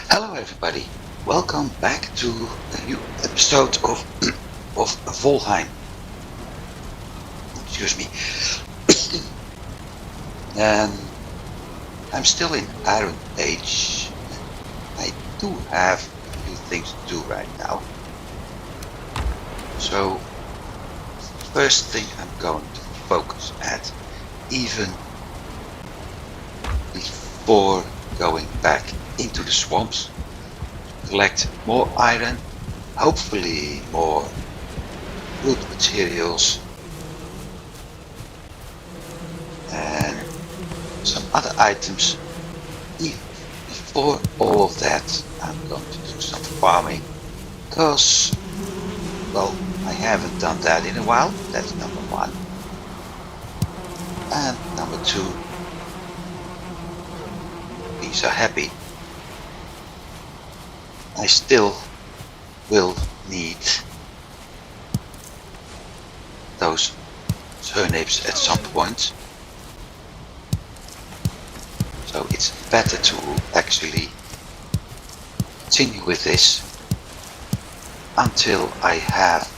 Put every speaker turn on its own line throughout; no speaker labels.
Hello everybody, welcome back to a new episode of of Valheim. Excuse me. And I'm still in Iron Age. I do have a few things to do right now. So first thing I'm going to focus at, even before going back into the swamps, collect more iron, hopefully more wood materials, and some other items. Before all of that, I'm going to do some farming, because, well, I haven't done that in a while. That's number one. And number two, bees are happy. I still will need those turnips at some point. So it's better to actually continue with this until I have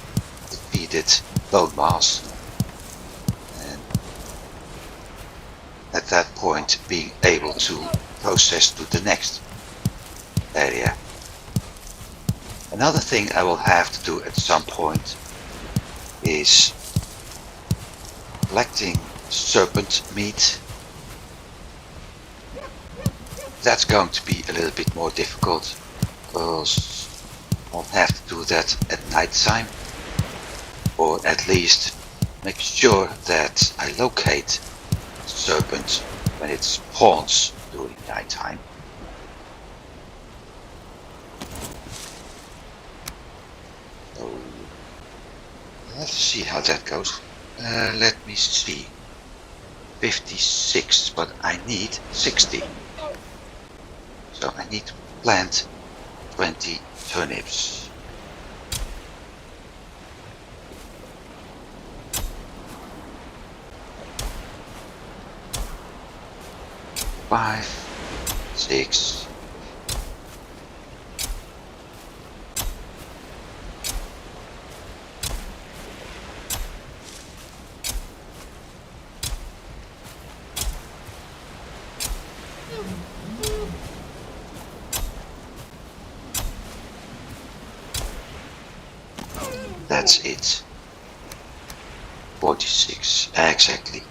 defeated bone mass, and at that point being able to process to the next area. Another thing I will have to do at some point is collecting serpent meat. That's going to be a little bit more difficult, because I'll have to do that at night time, or at least make sure that I locate the serpent when it spawns during night time. So let's see how that goes. Let me see. 56, but I need 60. So I need to plant 20 turnips. Five, 6. That's it. 46, exactly.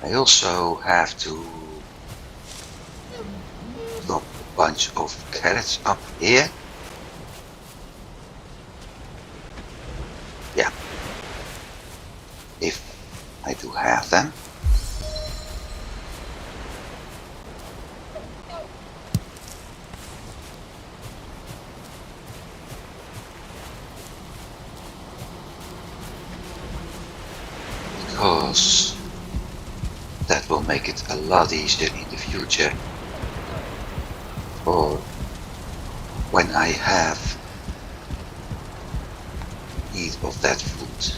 I also have to drop a bunch of carrots up here. Yeah, if I do have them. Because that will make it a lot easier in the future, or when I have need of that food.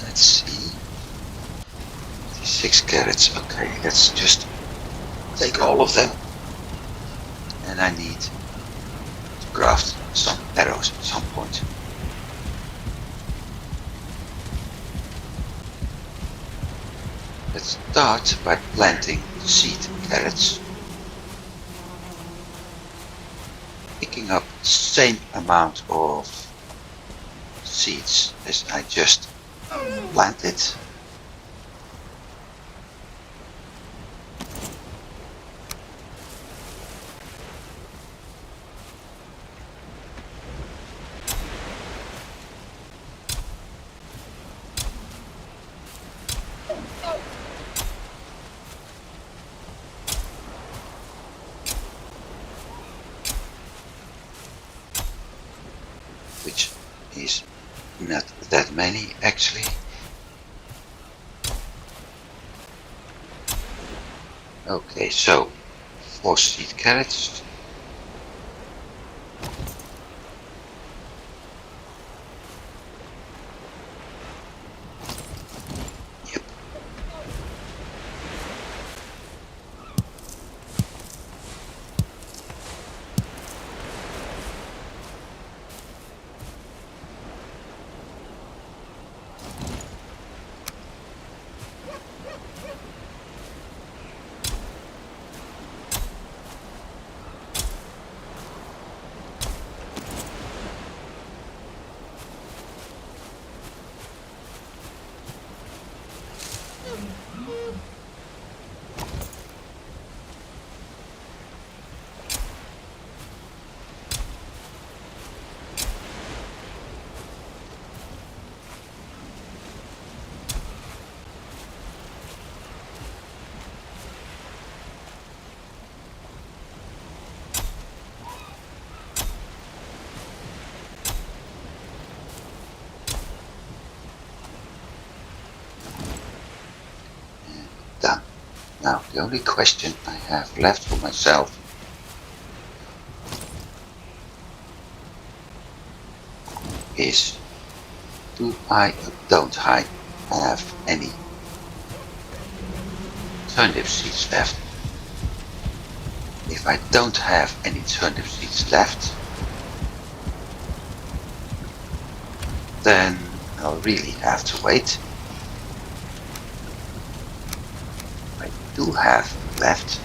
Let's see. 6 carrots. Okay, let's just take all of them. And I need to craft some arrows at some point. Let's start by planting seed carrots. Picking up the same amount of seeds as I just planted. Which is not that many actually. Okay, so 4 seed carrots. Yep. Done. Now, the only question I have left for myself is, do I or don't I have any turnip seeds left? If I don't have any turnip seeds left, then I'll really have to wait. I do have left.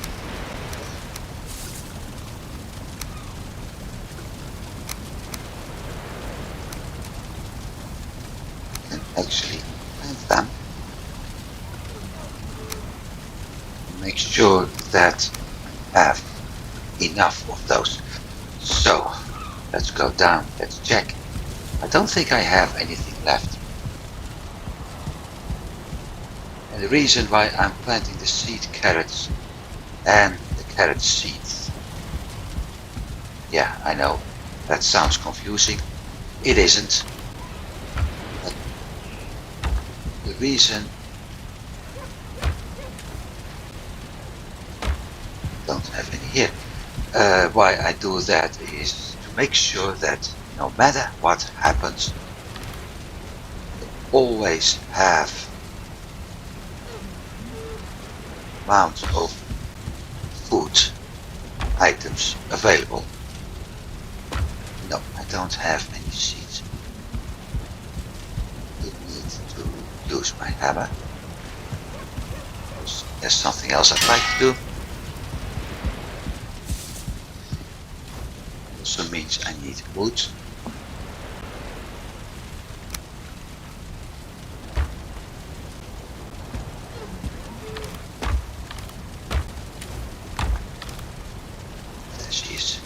And actually plant them. Make sure that I have enough of those. So, let's go down, let's check. I don't think I have anything left. And the reason why I'm planting the seed carrots and the carrot seeds. Yeah, I know, that sounds confusing. It isn't. But the reason I don't have any here. Why I do that is to make sure that no matter what happens, I always have amount of food items available. No, I don't have any seeds. I need to use my hammer. There's something else I'd like to do. Also means I need wood. There she is.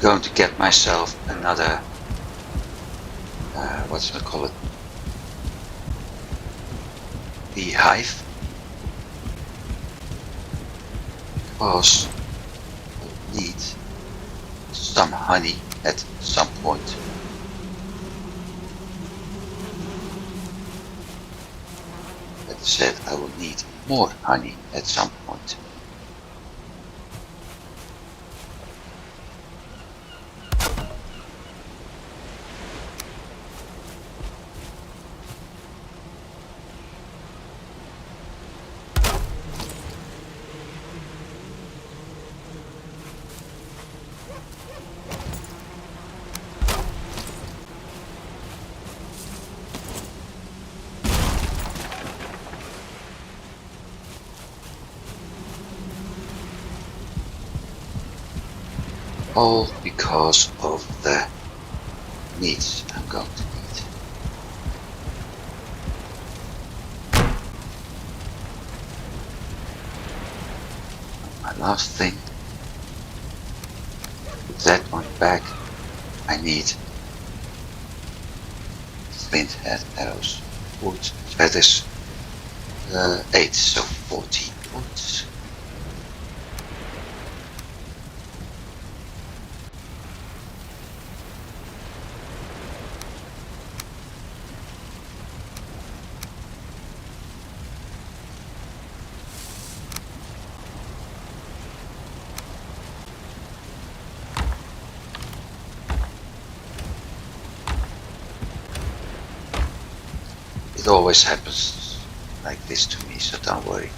Going to get myself another what's it call it, beehive, because I need some honey at some point. That said, I will need more honey at some point. All because of the meats I'm going to need. My last thing, put that one back, I need flint head arrows, wood, feathers, 8, so 14 wood. It always happens like this to me, so don't worry.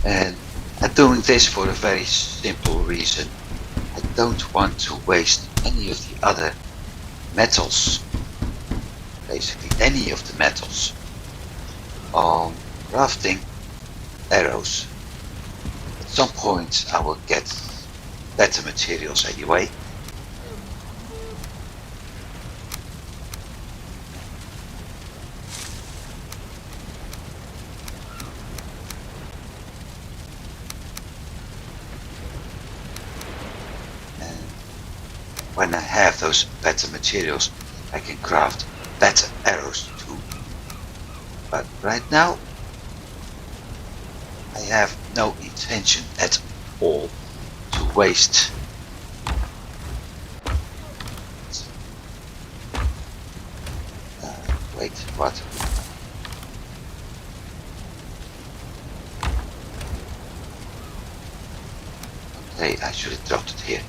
And I'm doing this for a very simple reason. I don't want to waste any of the other metals, basically any of the metals, on crafting arrows. At some point I will get better materials anyway. And when I have those better materials, I can craft better arrows too. But right now I have no intention at all to waste wait, what? Okay, I should have dropped it here.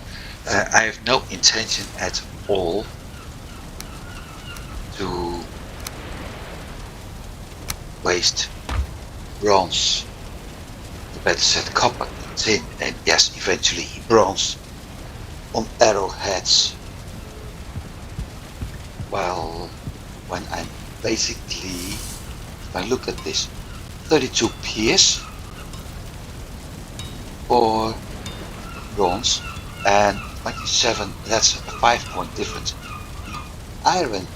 I have no intention at all to waste bronze, the better said copper, tin, and yes, eventually bronze on arrowheads. Well, when I'm basically, if I look at this, 32 pierce for bronze and 27, that's a 5-point difference. Iron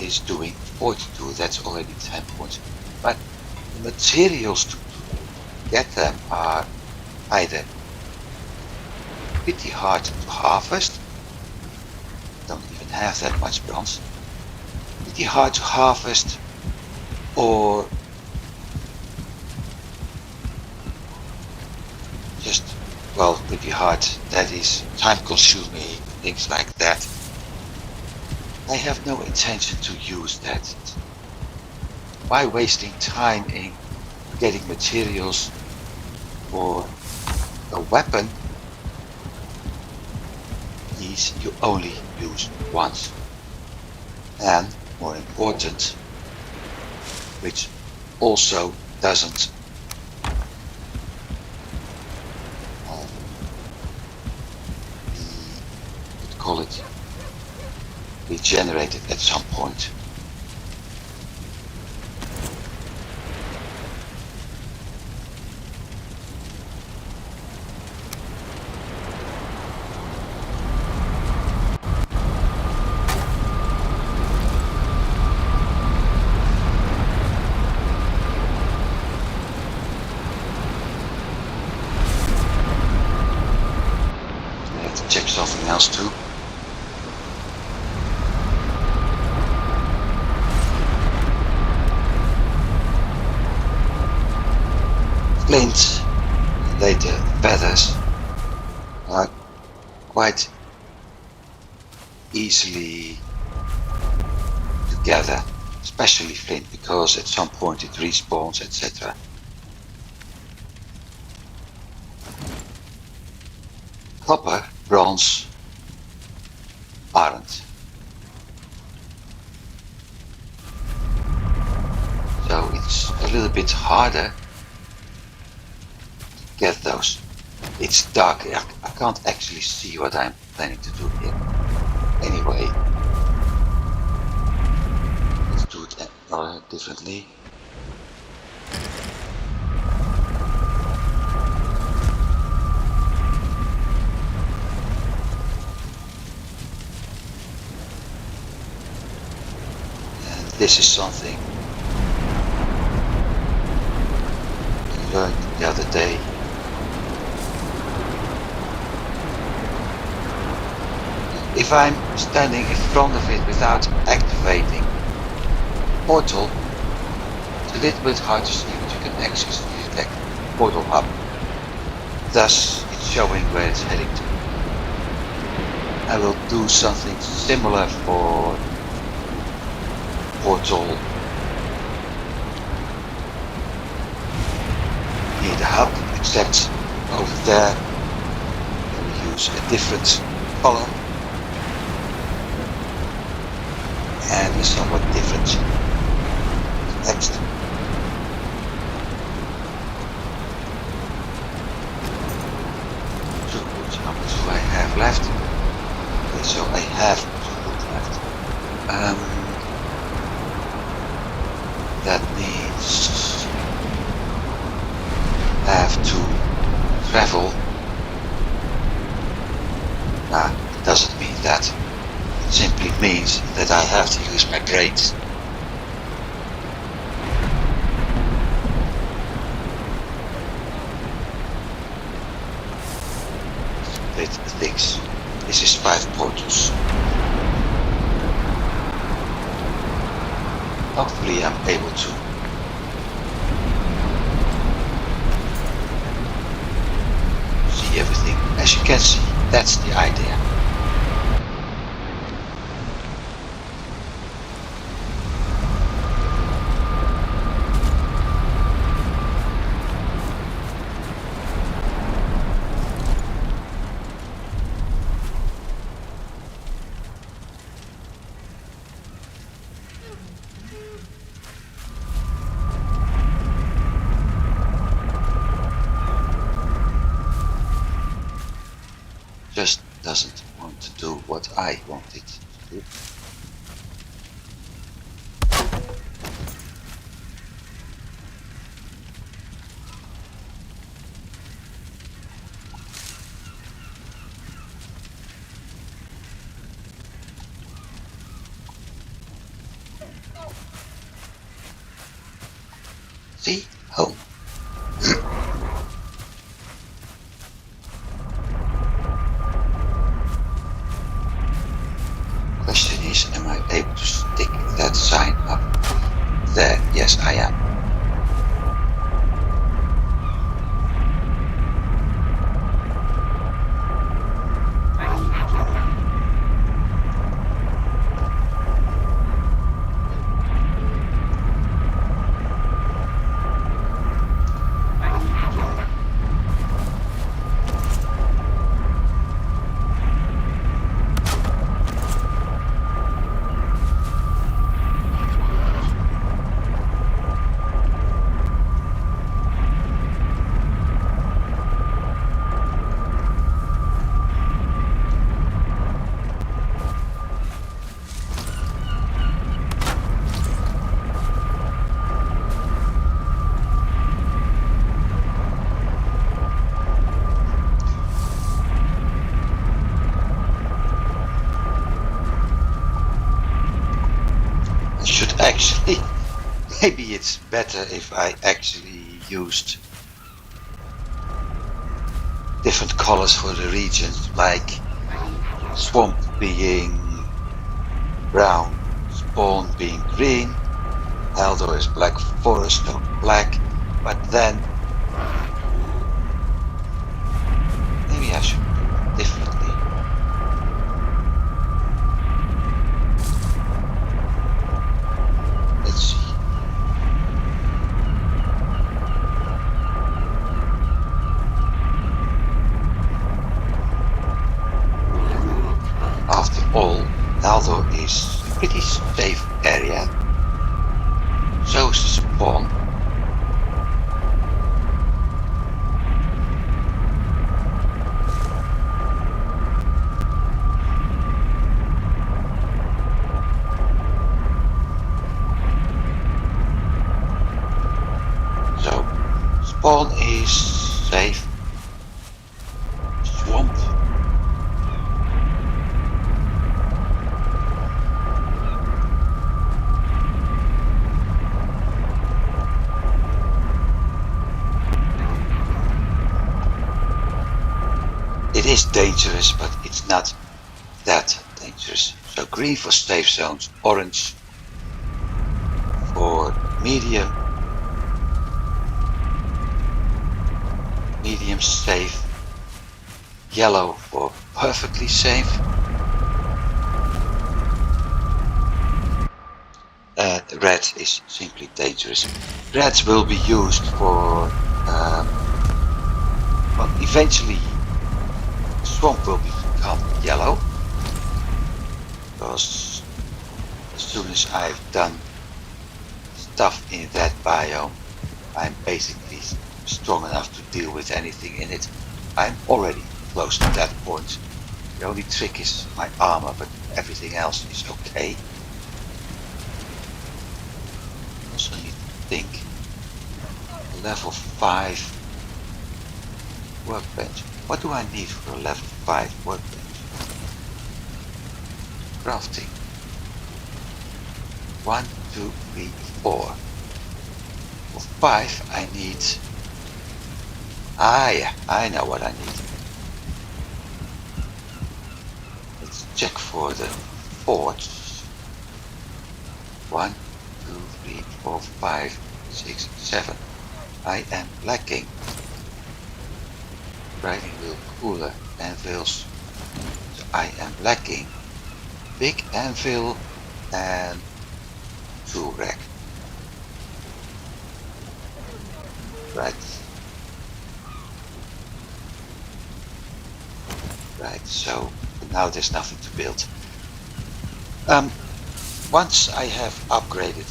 is doing 42, that's already 10 points. But the materials to get them are either pretty hard to harvest, don't even have that much bronze, pretty hard to harvest, or just, well, pretty hard, that is time consuming, things like that. I have no intention to use that. Why wasting time in getting materials for a weapon these you only use once? And more important, which also doesn't call it regenerated at some point. I have to check something else too. Flint and later feathers are quite easily together, especially flint, because at some point it respawns, etc. Copper, bronze aren't. So it's a little bit harder to get those. It's dark, I can't actually see what I'm planning to do here. Anyway, let's do it differently. this is something I learned the other day. If I'm standing in front of it without activating the portal, it's a little bit hard to see, but you can actually see like portal up. Thus, it's showing where it's heading to. I will do something similar for portal near the hub, except over there we use a different color and a somewhat different text. So how much do I have left? Okay, so I have 2 wood left. That means I have to travel. It doesn't mean that. It simply means that I have to use my brains. Split things. This is 5 portals. Hopefully I'm able to see everything. As you can see, that's the idea. Just doesn't want to do what I want it to do. See? Home. Question is, am I able to stick that sign up there? Yes, I am. Actually, maybe it's better if I actually used different colors for the regions, like swamp being brown, spawn being green, Eldor is black forest, no black, but then maybe I should do it differently. Let's see. After all, Eldor is a pretty safe area. So is the spawn. So, spawn is safe. Swamp. is dangerous, but it's not that dangerous. So green for safe zones, orange for medium safe, yellow for perfectly safe, and red is simply dangerous. Red will be used for well, eventually the swamp will become yellow, because as soon as I've done stuff in that biome, I'm basically strong enough to deal with anything in it. I'm already close to that point. The only trick is my armor, but everything else is okay. Also need to think. Level 5 workbench. What do I need for a level 5 workbench? Crafting. 1, 2, 3, 4. For 5 I need... yeah, I know what I need. Let's check for the forge. 1, 2, 3, 4, 5, 6, 7. I am lacking grinding wheel, cooler, anvils. So I am lacking big anvil and tool rack. Right. Right, so now there's nothing to build. Once I have upgraded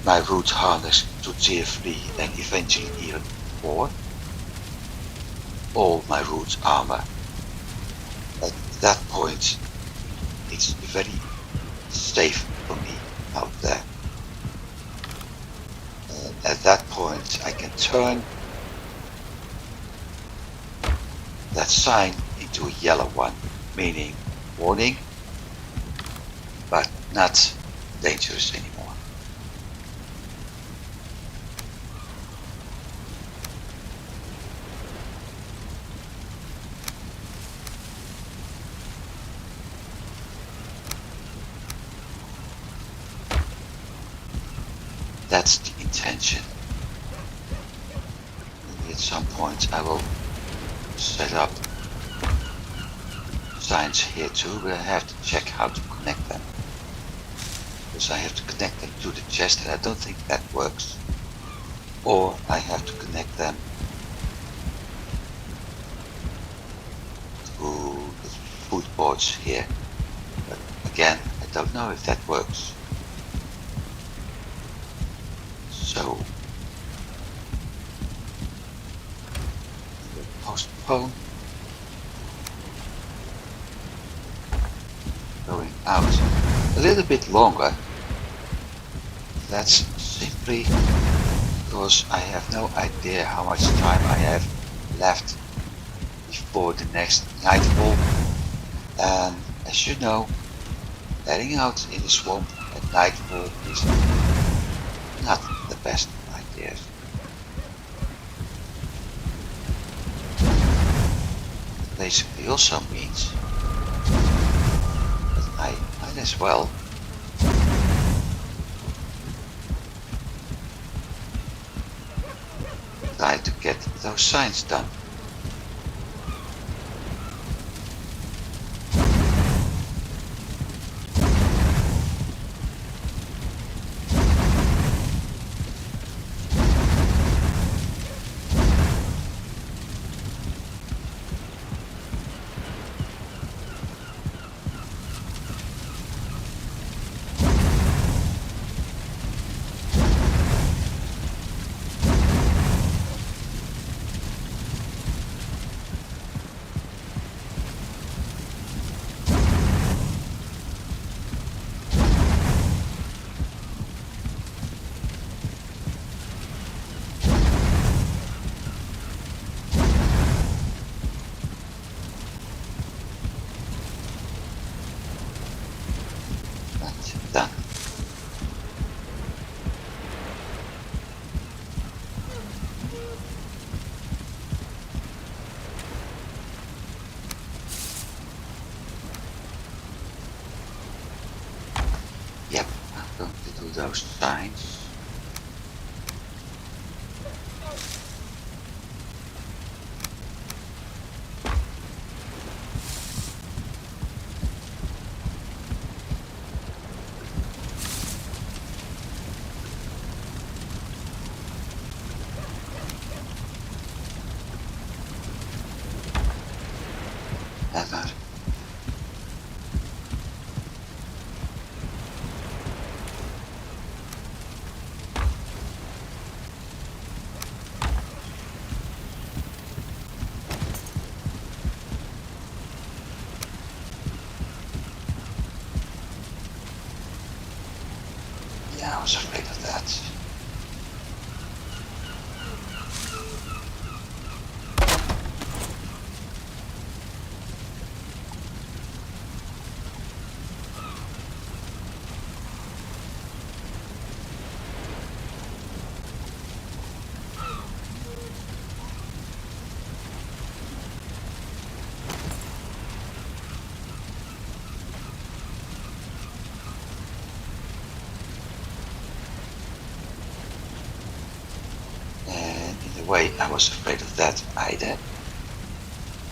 my root harness to tier 3 and eventually even 4, all my root armor, at that point it's very safe for me out there. At that point I can turn that sign into a yellow one, meaning warning, but not dangerous anymore. That's the intention. Maybe at some point I will set up signs here too, but I have to check how to connect them. Because I have to connect them to the chest and I don't think that works. Or I have to connect them to the food boards here. But again, I don't know if that works. So postpone going out a little bit longer. That's simply because I have no idea how much time I have left before the next nightfall, and as you know, heading out in the swamp at nightfall is not the best idea. It basically also means that I might as well try to get those signs done. those signs. Never. Yeah, I was afraid of that. And in a way, I was afraid of that either.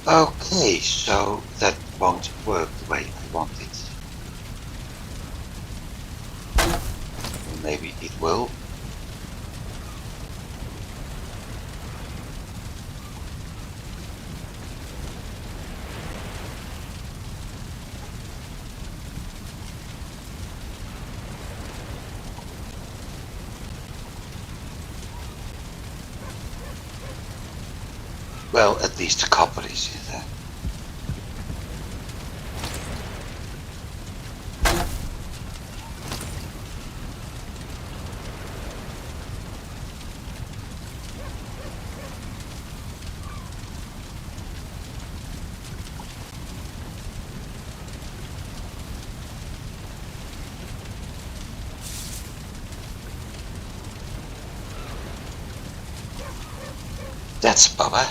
Okay, so that won't work the way I want it. Or maybe it will. Well, at least the copper is in there. That's Baba.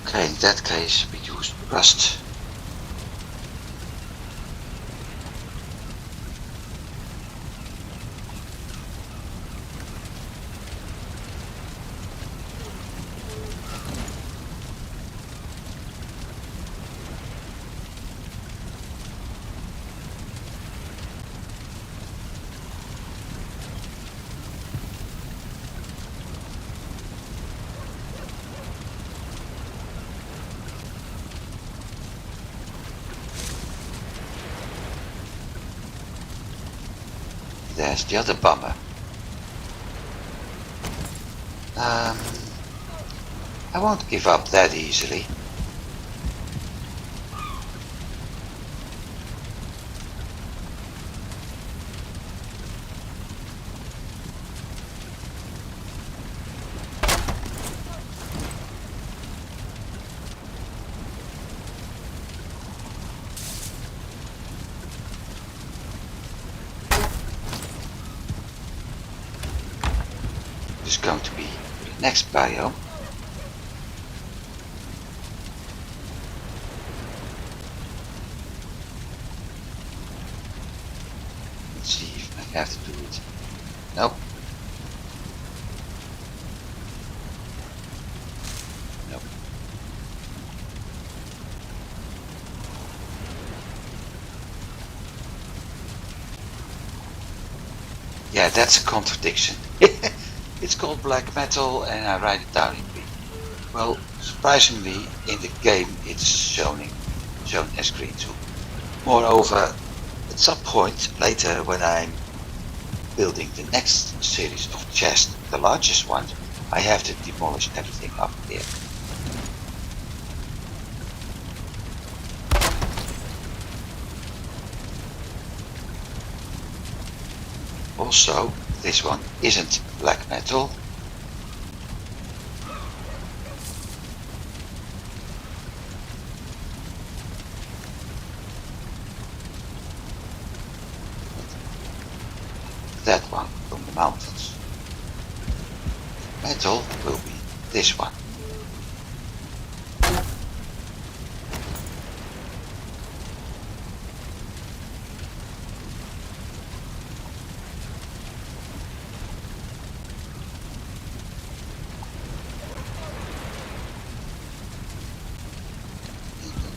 Okay, in that case, we use rust. There's the other bomber. I won't give up that easily. It's going to be the next biome. Let's see if I have to do it. Nope. Nope. Yeah, that's a contradiction. It's called black metal and I write it down in green. Well, surprisingly, in the game it's shown as green too. Moreover, at some point later when I'm building the next series of chests, the largest one, I have to demolish everything up here. Also, this one isn't black metal. That one will mountains. Metal will be this one.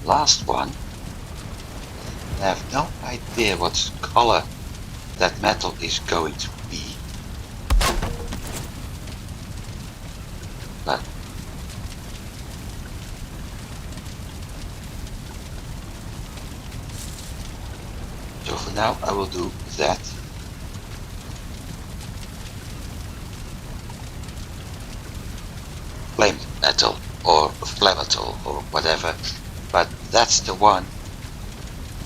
The last one, I have no idea what color that metal is going to be. But so for now I will do that. Flame metal or flametal or whatever, but that's the one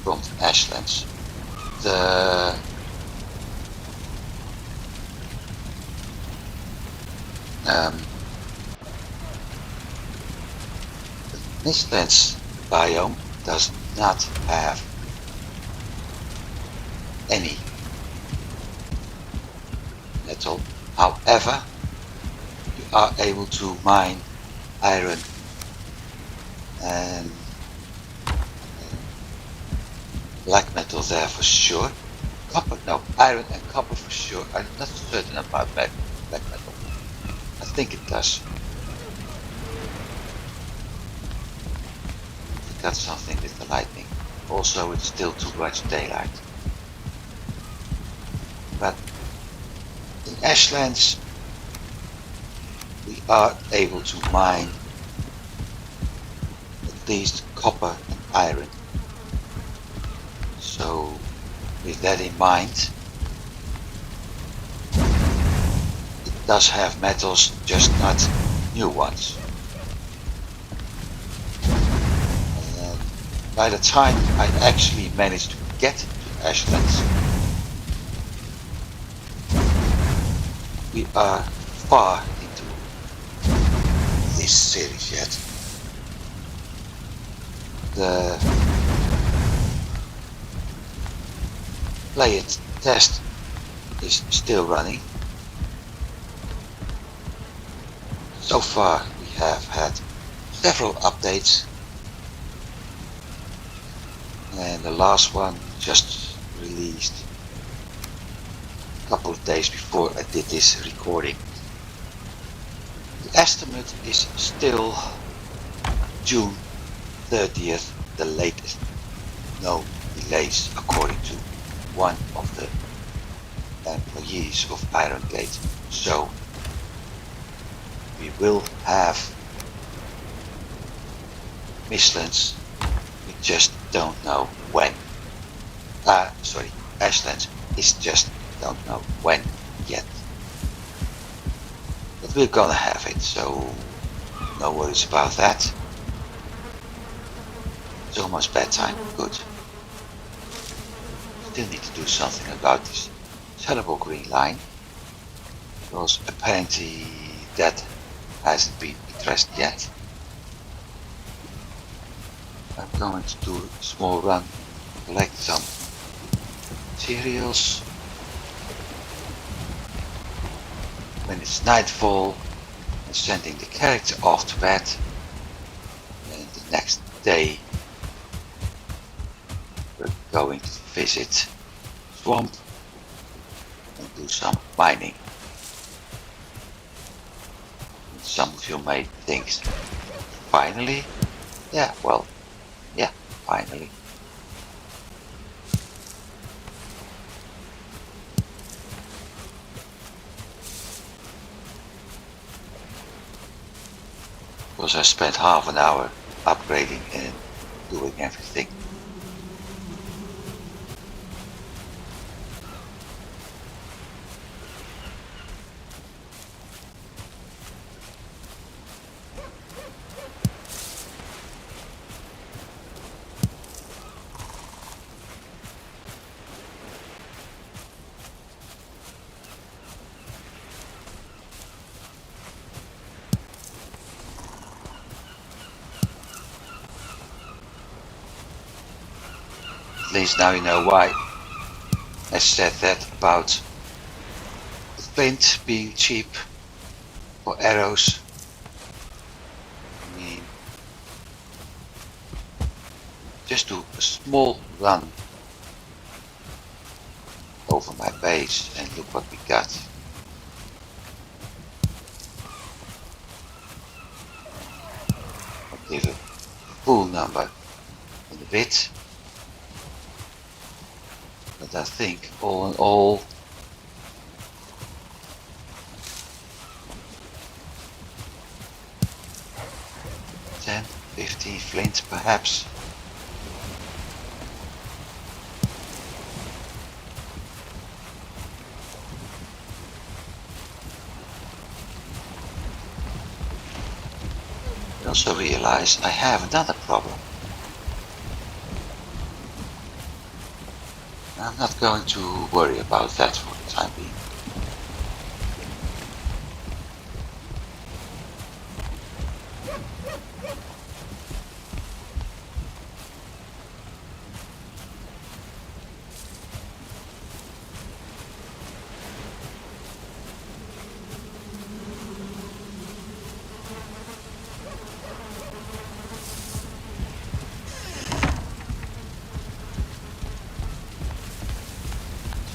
from the Ashlands. The Mistlands biome does not have any metal. However, you are able to mine iron and black metal there for sure. Copper, no, iron and copper for sure. I'm not certain about black metal. I think it does. That's something with the lightning. Also, it's still too much daylight. But in Ashlands, we are able to mine at least copper and iron. So, with that in mind, it does have metals, just not new ones. By the time I actually managed to get to Ashlands, we are far into this series yet. The play it test is still running. So far we have had several updates. And the last one just released a couple of days before I did this recording. The estimate is still June 30th, the latest. No delays, according to one of the employees of Iron Gate. So we will have Mistlands. We just don't know when. Ashlands is just don't know when yet. But we're gonna have it, so no worries about that. It's almost bedtime, good. Still need to do something about this sellable green line, because apparently that hasn't been addressed yet. I'm going to do a small run, collect some materials. When it's nightfall, I'm sending the character off to bed, and the next day we're going to visit swamp and do some mining. Some of you may think, finally? Yeah, well, yeah, finally. Because I spent half an hour upgrading and doing everything. At least now you know why I said that about the flint being cheap for arrows. I mean, just do a small run over my base and look what we got. I'll give a full number in a bit. But I think all in all, ten, 15 flint perhaps. I also realize I have another problem. I'm not going to worry about that for the time being.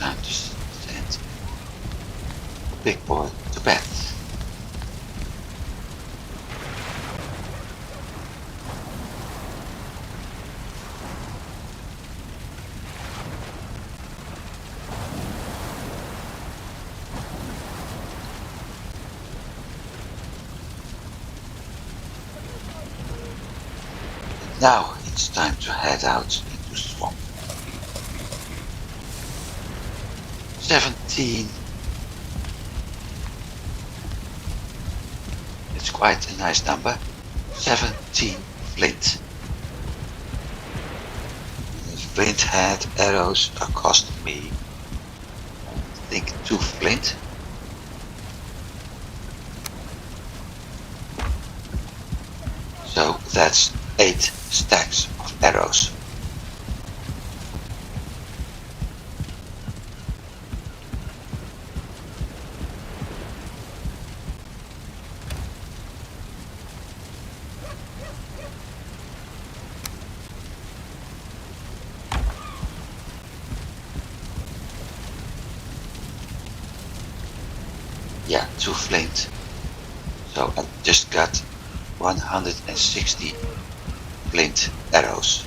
Time to send big boy to bed. Now it's time to head out into the swamp. 17. It's quite a nice number. 17 flint. The flint head arrows are costing me, I think, 2 flint. So that's 8 stacks of arrows. Yeah, 2 flint. So I just got 160 flint arrows.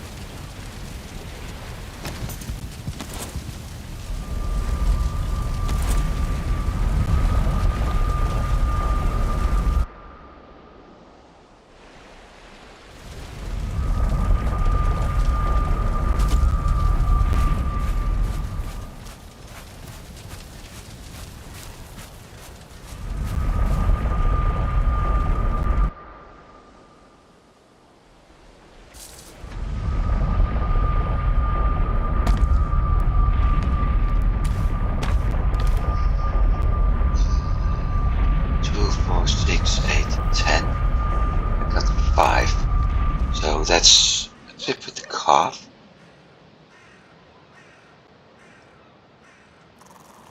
I got 5. So that's a trip with the calf.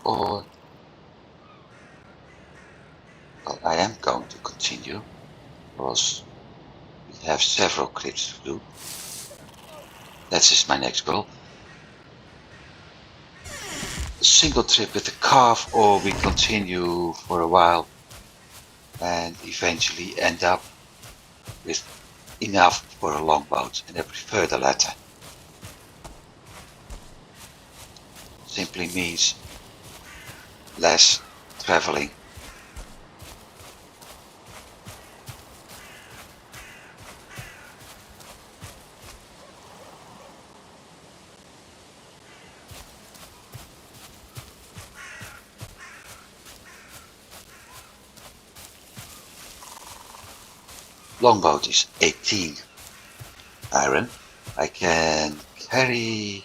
Or, well, I am going to continue because we have several clips to do. That's just my next goal. A single trip with the calf, or we continue for a while and eventually end up with enough for a longboat, and I prefer the latter. Simply means less traveling. Longboat is 18 iron. I can carry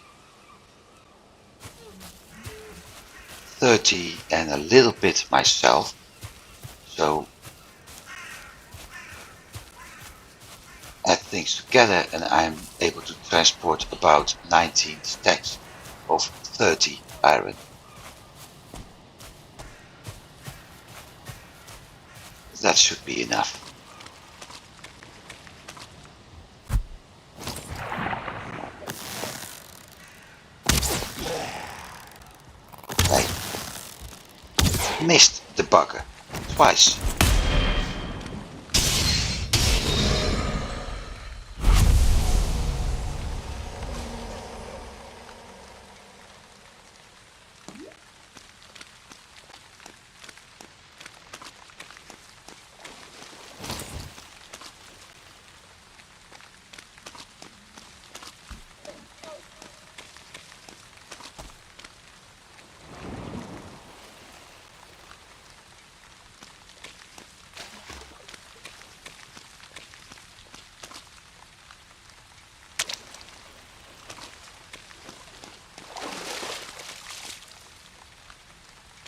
30 and a little bit myself, so add things together and I'm able to transport about 19 stacks of 30 iron. should be enough. I missed the bugger twice.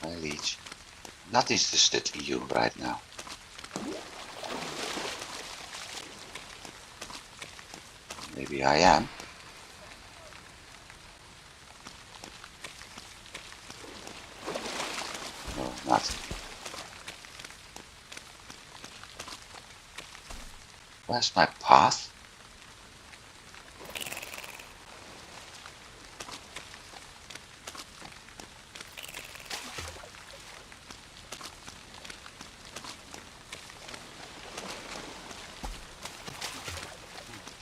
My liege, not interested in you right now. Maybe I am. No, not. Where's my path?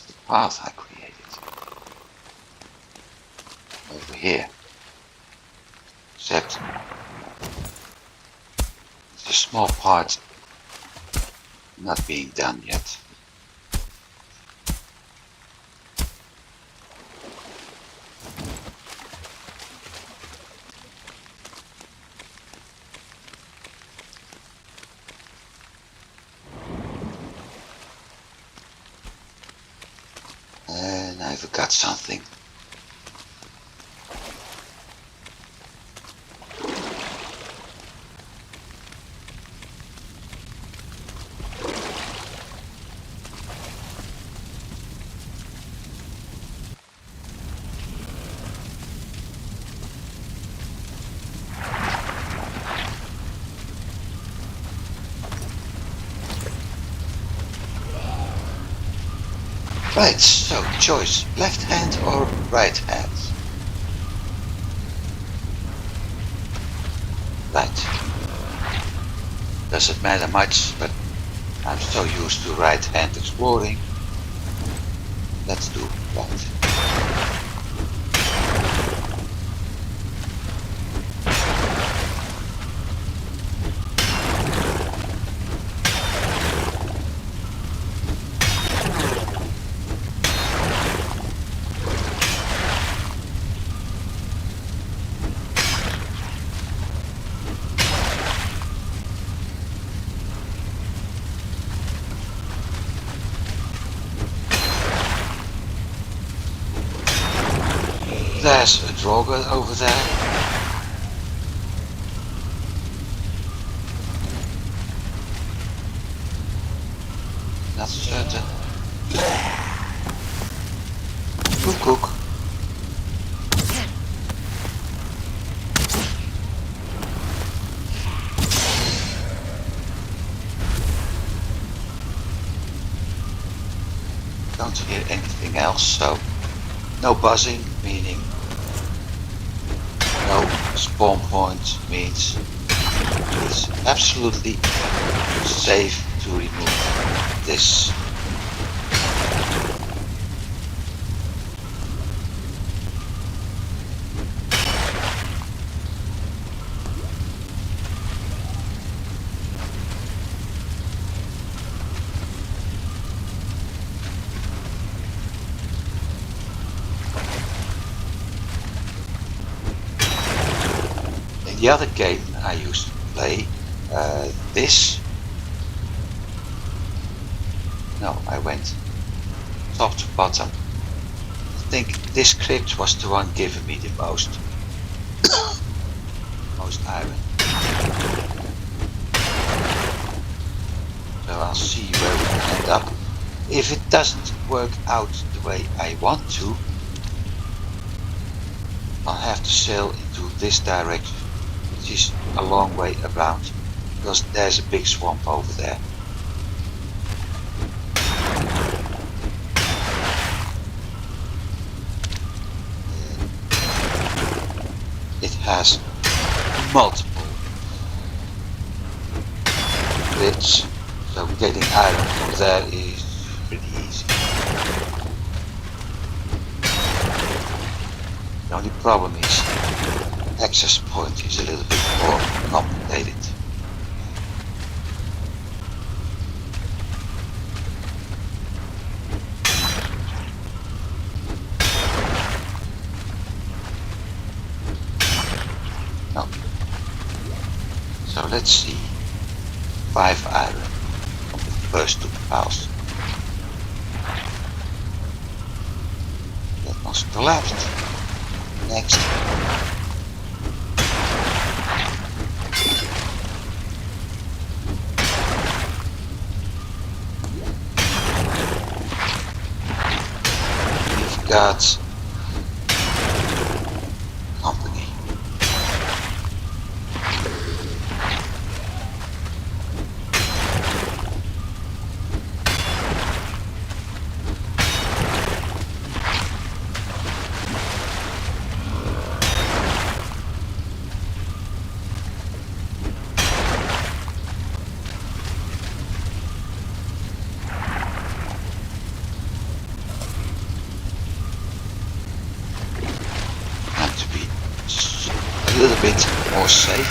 The path I created. Over here. Except it's a small part not being done yet. And I forgot something. Right, so choice, left hand or right hand? Right. Doesn't matter much, but I'm so used to right hand exploring. Let's do right. There's a draugr over there. Not certain. Cook. Don't hear anything else, so no buzzing, meaning no spawn point, means it's absolutely safe to remove this. The other game I used to play, I went top to bottom. I think this crypt was the one giving me the most iron. So I'll see where we can end up. If it doesn't work out the way I want to, I'll have to sail into this direction, which is a long way around, because there's a big swamp over there. has multiple bits, so getting iron from there is pretty easy. The only problem is access point is a little bit more complicated. No. So let's see. 5 iron from the first 2 piles. That one's to the left. Next. We've got company. A little bit more safe.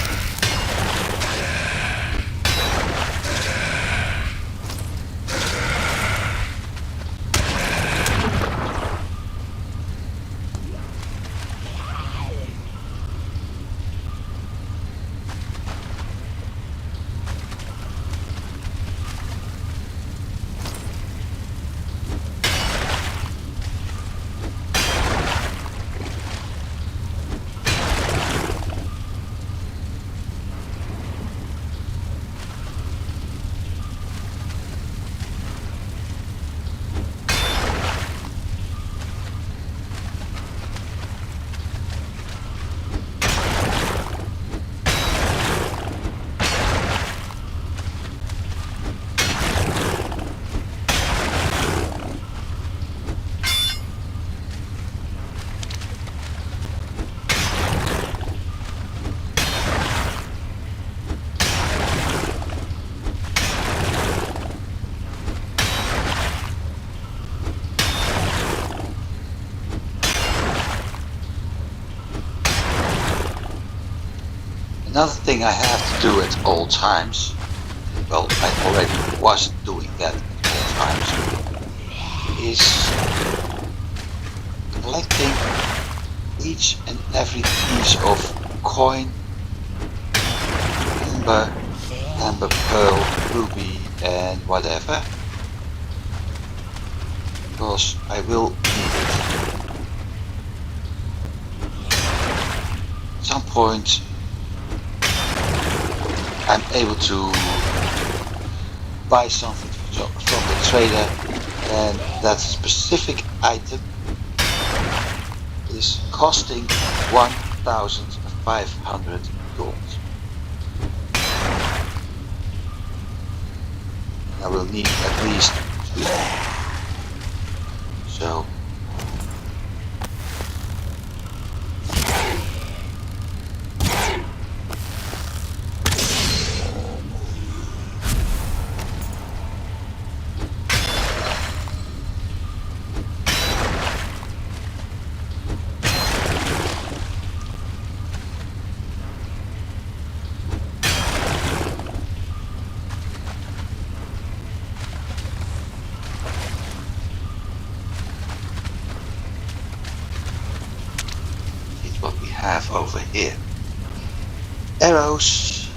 Another thing I have to do at all times, well, I already was doing that at all times, is collecting each and every piece of coin, amber, pearl, ruby and whatever, because I will need it. At some point I'm able to buy something from the trader, and that specific item is costing 1,500 gold. I will need at least 2. So what we have over here. Arrows,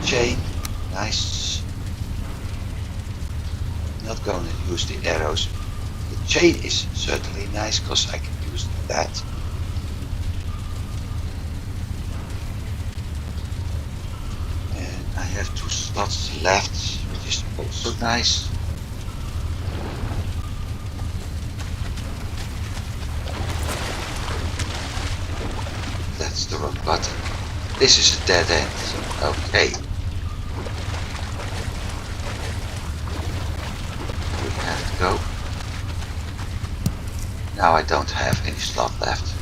chain, nice. Not going to use the arrows. The chain is certainly nice because I can use that. And I have 2 slots left, which is also nice. That's the wrong button. This is a dead end. Okay. We have to go. Now I don't have any slot left.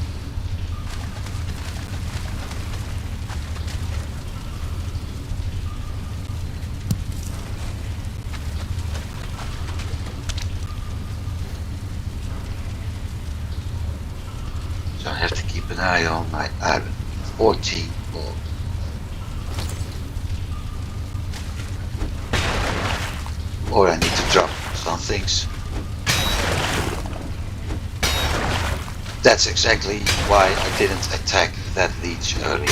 an eye on my iron. 14 more. Or I need to drop some things. That's exactly why I didn't attack that leech earlier.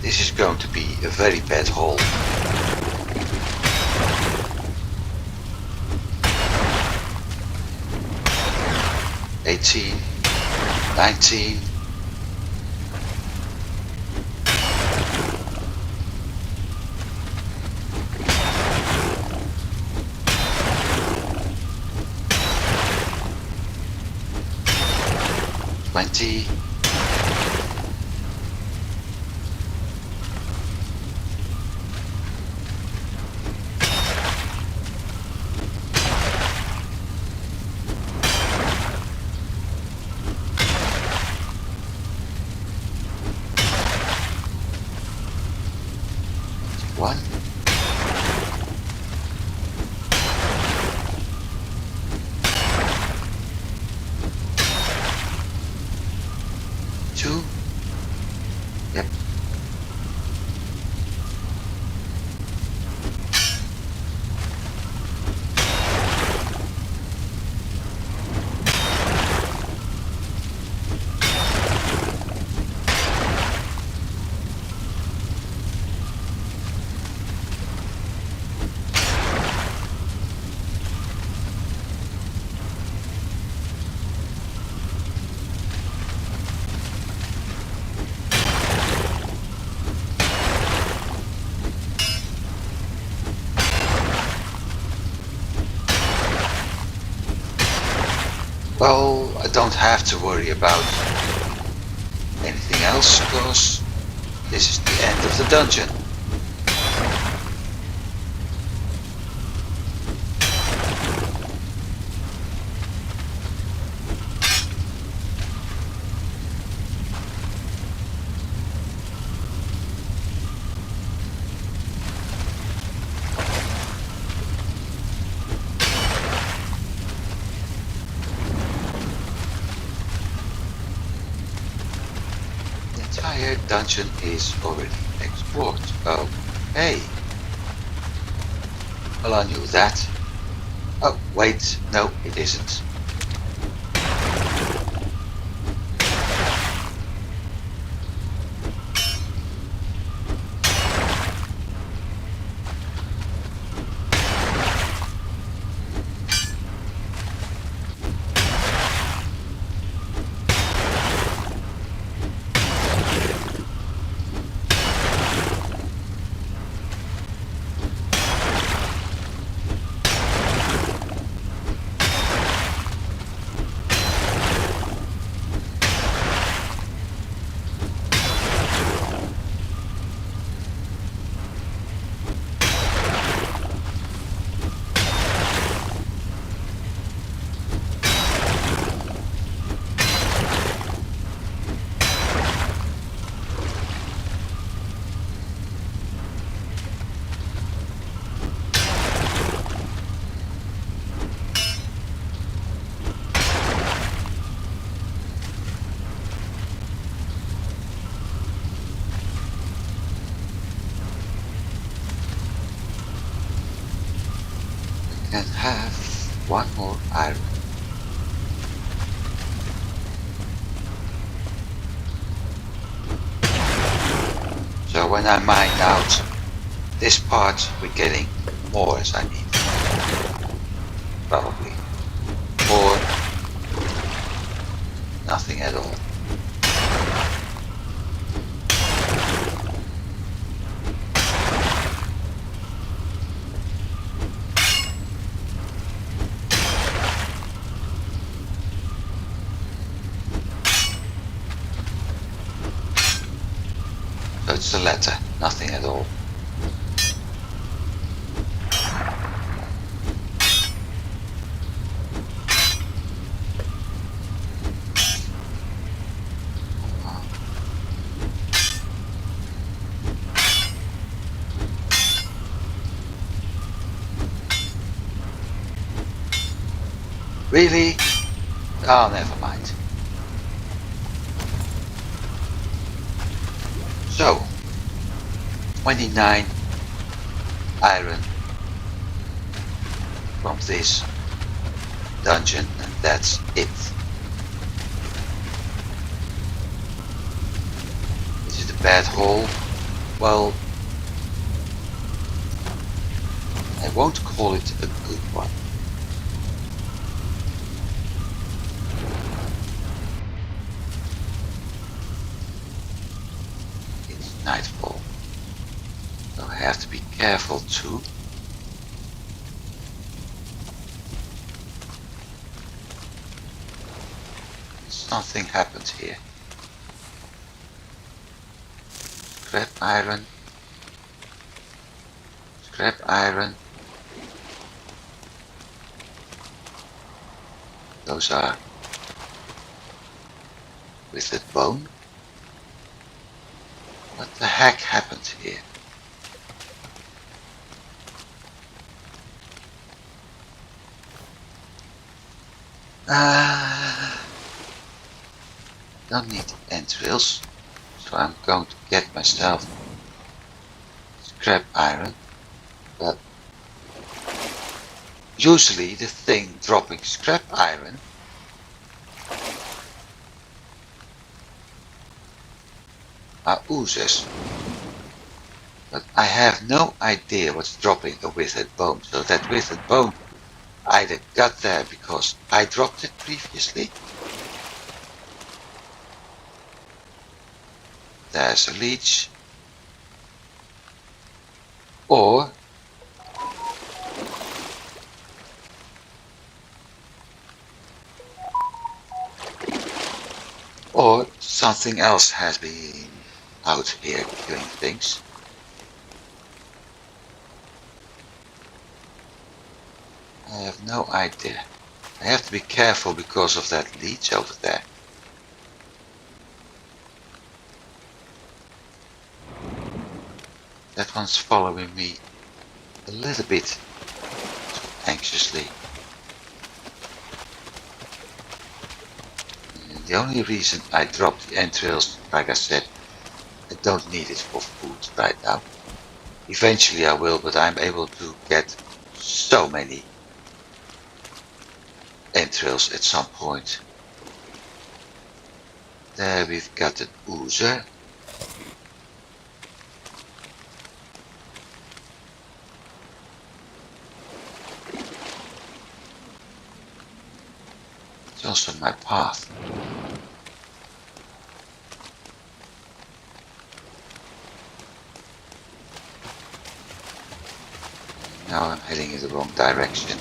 This is going to be a very bad hole. 18, 19. $20. One. Two. Yep. Well, I don't have to worry about anything else because this is the end of the dungeon. The entire dungeon is already explored. Oh, hey. Well, I knew that. Oh, wait, no, it isn't. And have one more iron. So when I mine out this part, we're getting more as I need. Probably. Or Nothing at all. So it's the latter, nothing at all. Really? Oh, never mind. So, 29 iron from this dungeon, and that's it. Is it a bad haul? Well, I won't call it a good one. It's nightfall, so I have to be careful too. Something happened here. Scrap iron. Scrap iron. Those are withered bone. What the heck happened here? Don't need entrails, so I'm going to get myself scrap iron. But usually the thing dropping scrap iron are oozes. But I have no idea what's dropping a withered bone, so that withered bone either got there because I dropped it previously. There's a leech. Or something else has been out here killing things. I have no idea. I have to be careful because of that leech over there. That one's following me a little bit anxiously. And the only reason I dropped the entrails, like I said, I don't need it for food right now. Eventually I will, but I'm able to get so many entrails at some point. There we've got an oozer. It's also my path. Now I'm heading in the wrong direction.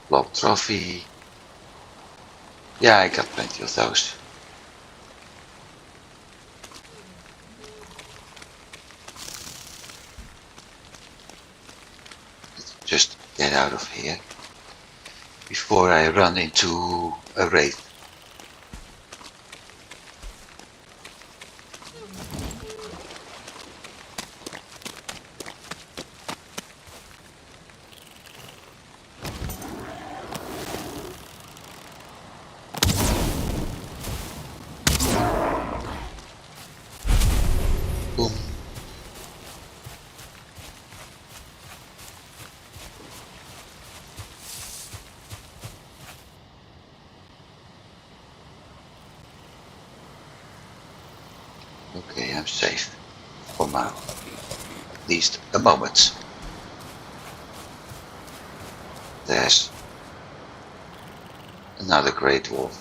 Block trophy. Yeah, I got plenty of those. Let's just get out of here before I run into a wraith. I'm safe for now, at least a moment. There's another great wolf.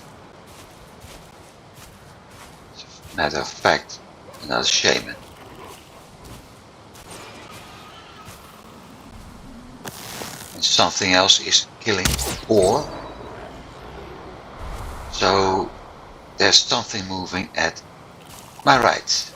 As a matter of fact, another shaman. And something else is killing boar. So there's something moving at my right.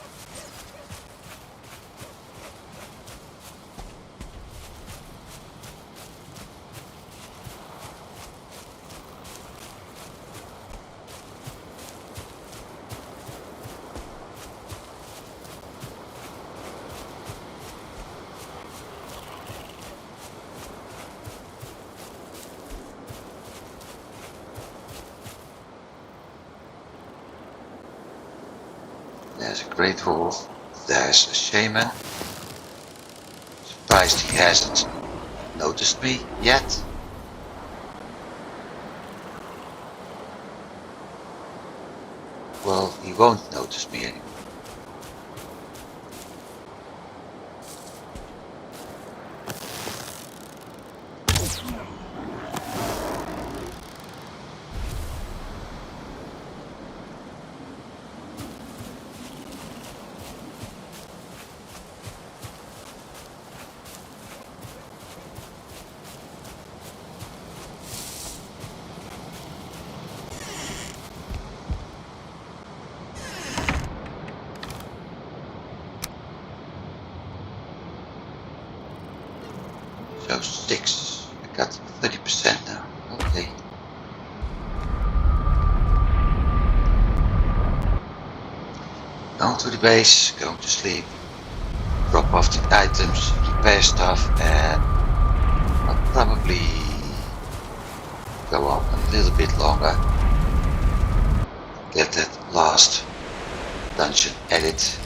There's a great wolf. There's a shaman. Surprised he hasn't noticed me yet. Well, he won't notice me anymore. So 6. I got 30% now. Okay. Going to the base, going to sleep, drop off the items, repair stuff, and I'll probably go on a little bit longer. Get that last dungeon edit.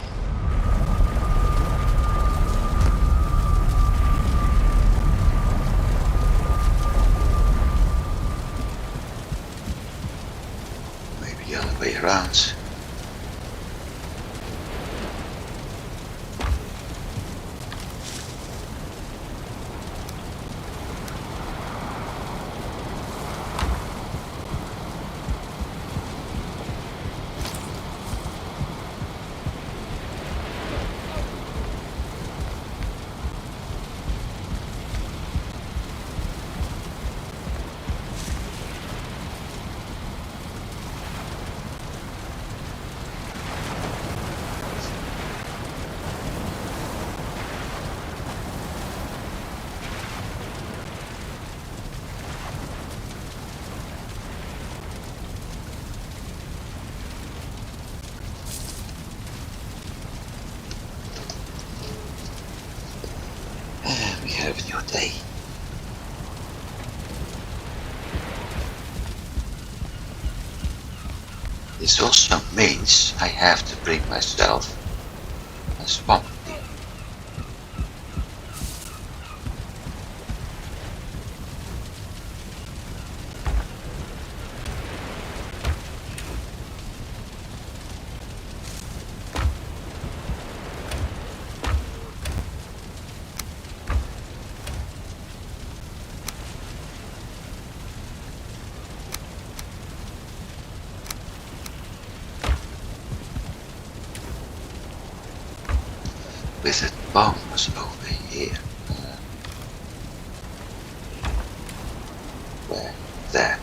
Maybe the other way around. And we have a new day. This also means I have to bring myself a swamp tea. With a bonus over here. Where? There.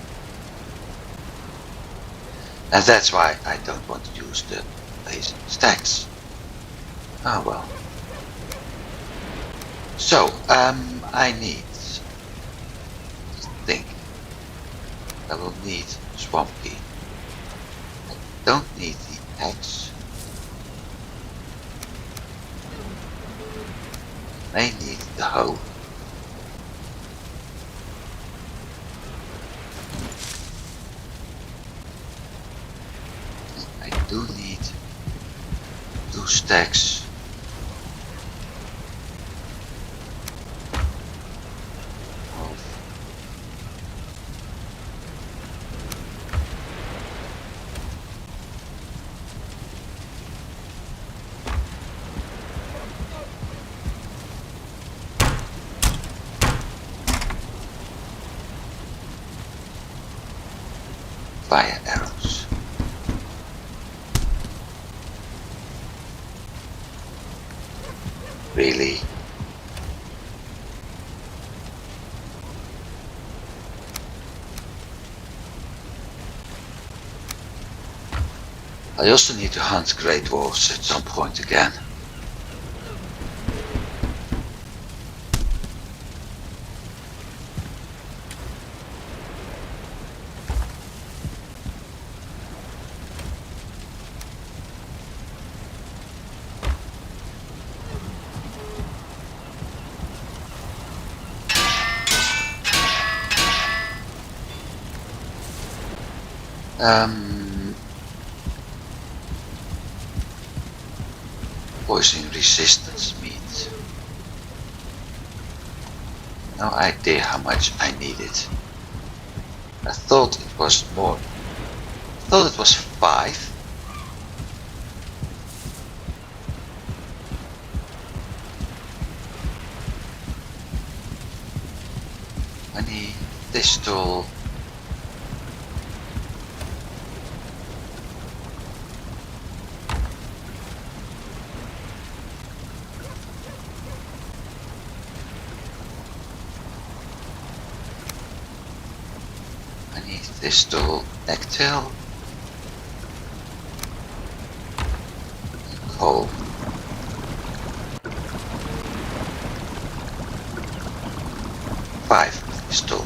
And that's why I don't want to use the base stacks. Oh well. So, I need to think. I will need swamp key. I don't need the axe. I need the hoe. I do need 2 stacks of fire arrows. Really? I also need to hunt great wolves at some point again. Poison resistance meat. No idea how much I needed. I thought it was more. I thought it was 5. I need pistol. I need pistol, necktail, and coal. Five pistol.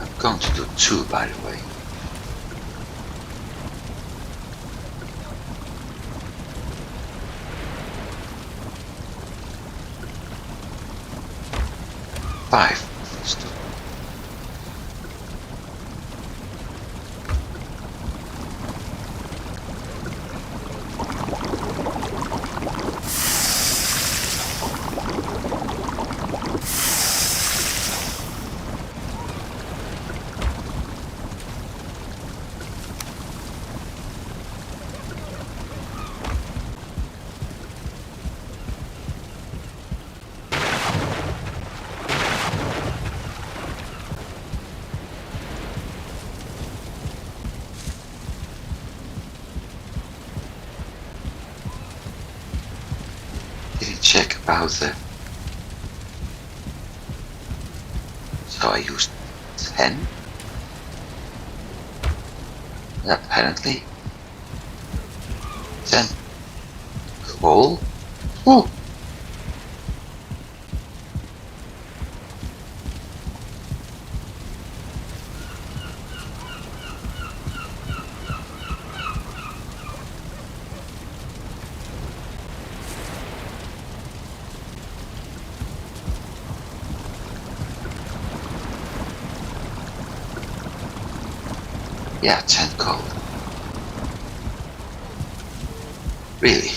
I'm going to do 2, by the way. Five pistol. Didn't check about the. So I used 10. Apparently. 10 coal. Ooh. Yeah, 10 coal. Really?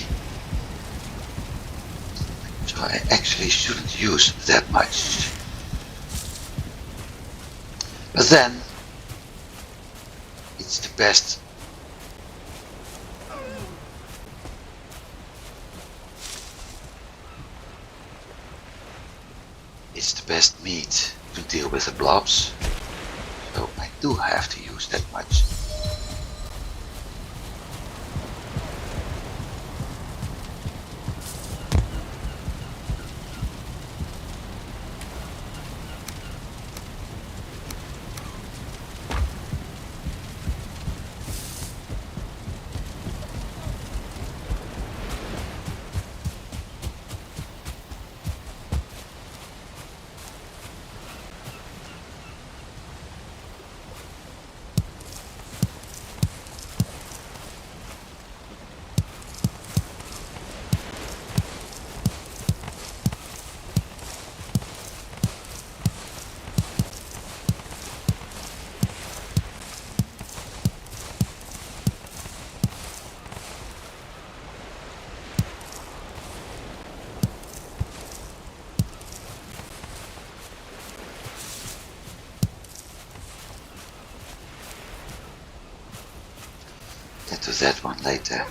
So I actually shouldn't use that much. But then, it's the best. It's the best meat to deal with the blobs. So I do have to use that much. Get to that one later.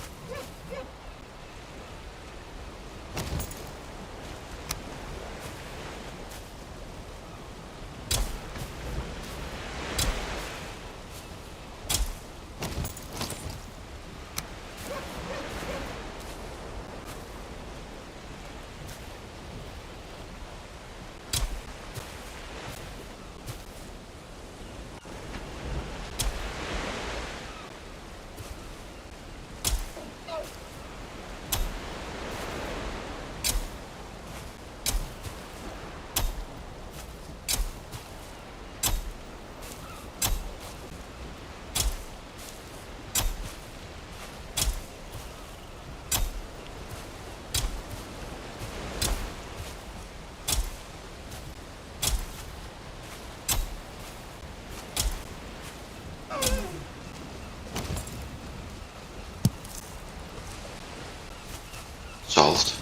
solved.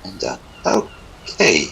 And done. Okay.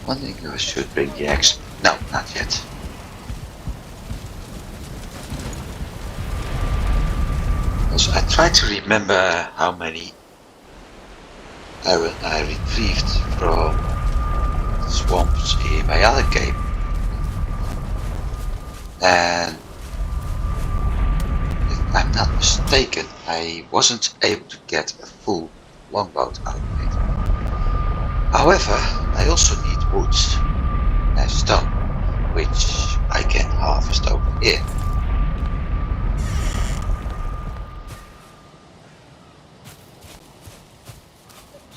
I think I should bring the axe. No, not yet. Also, I try to remember how many iron I retrieved from swamps in my other game. And if I'm not mistaken, I wasn't able to get a full longboat out of it. However, I also need woods and stone, which I can harvest over here.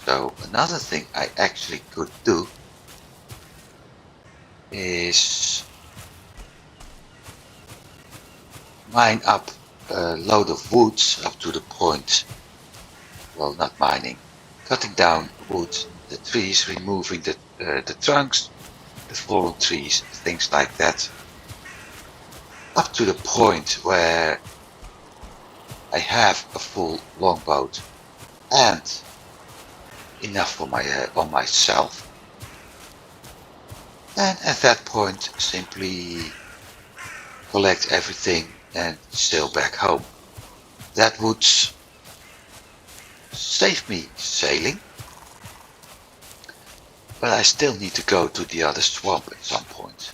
So another thing I actually could do is mine up a load of woods up to the point, well, not mining, cutting down wood, the trees, removing the trunks, the fallen trees, things like that, up to the point where I have a full longboat and enough for on myself. And at that point, simply collect everything and sail back home. That would save me sailing, but I still need to go to the other swamp at some point.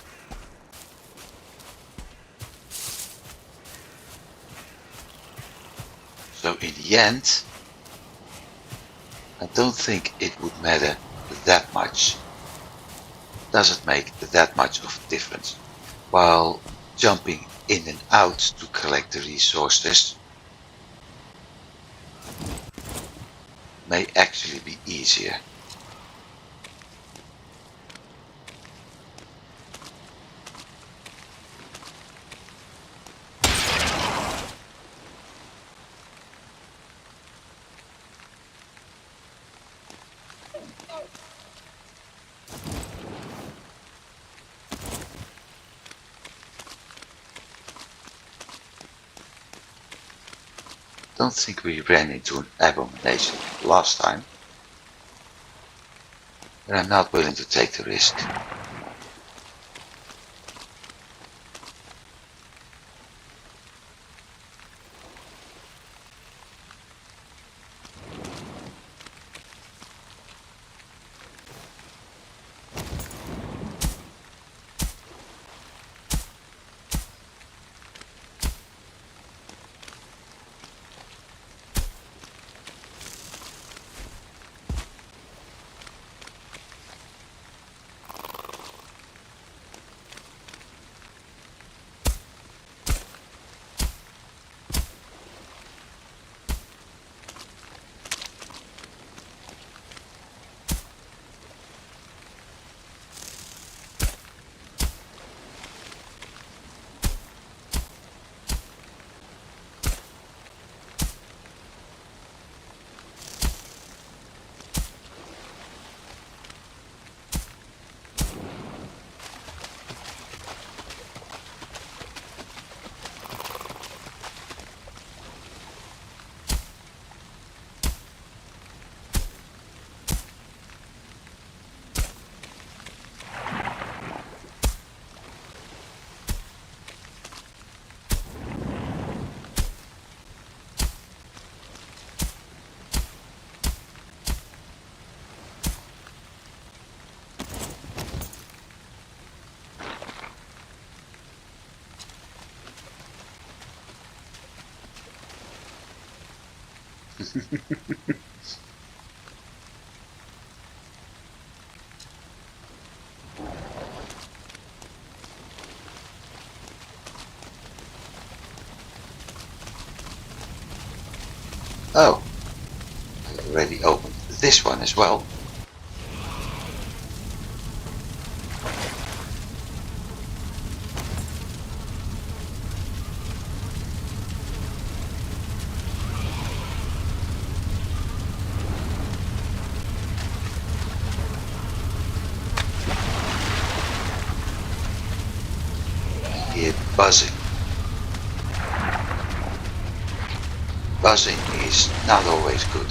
So in the end, I don't think it would matter that much. Doesn't make that much of a difference. While jumping in and out to collect the resources may actually be easier. don't think we ran into an abomination last time. But I'm not willing to take the risk. Oh, I already opened this one as well. Here, buzzing. Buzzing is not always good.